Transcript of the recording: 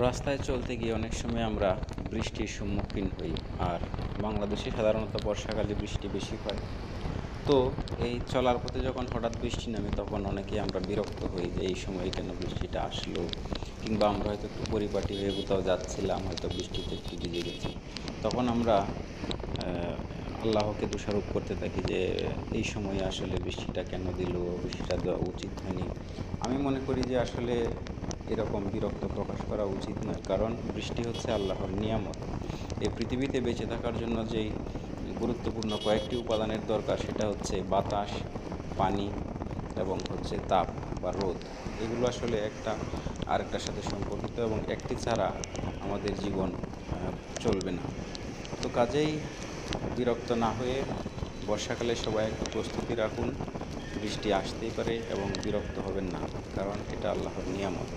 রাস্তায় চলতে গিয়ে অনেক সময় আমরা বৃষ্টির সম্মুখীন হই। আর বাংলাদেশে সাধারণত বর্ষাকালে বৃষ্টি বেশি হয়। তো এই চলার পথে যখন হঠাৎ বৃষ্টি নামে তখন অনেকেই আমরা বিরক্ত হই যে এই সময় কেন বৃষ্টিটা আসলো, কিংবা আমরা হয়তো একটু পরিপাটি হয়ে কোথাও যাচ্ছিলাম, হয়তো বৃষ্টিতে একটু ভিজে গেছি। তখন আমরা আল্লাহকে দোষারোপ করতে থাকি যে এই সময়ে আসলে বৃষ্টিটা কেন দিল, বৃষ্টিটা দেওয়া উচিত হয়নি। আমি মনে করি যে আসলে এরকম বিরক্ত প্রকাশ করা উচিত নয়, কারণ বৃষ্টি হচ্ছে আল্লাহর নিয়ামত। এই পৃথিবীতে বেঁচে থাকার জন্য যেই গুরুত্বপূর্ণ কয়েকটি উপাদানের দরকার, সেটা হচ্ছে বাতাস, পানি এবং হচ্ছে তাপ বা রোদ। এগুলো আসলে একটা আরেকটার সাথে সম্পর্কিত এবং একটি ছাড়া আমাদের জীবন চলবে না। তো কাজেই বিরক্ত না হয়ে বর্ষাকালে সবাই একটু প্রস্তুতি রাখুন। বৃষ্টি আসতেই পারে এবং বিরক্ত হবেন না, কারণ এটা আল্লাহর নিয়ামত।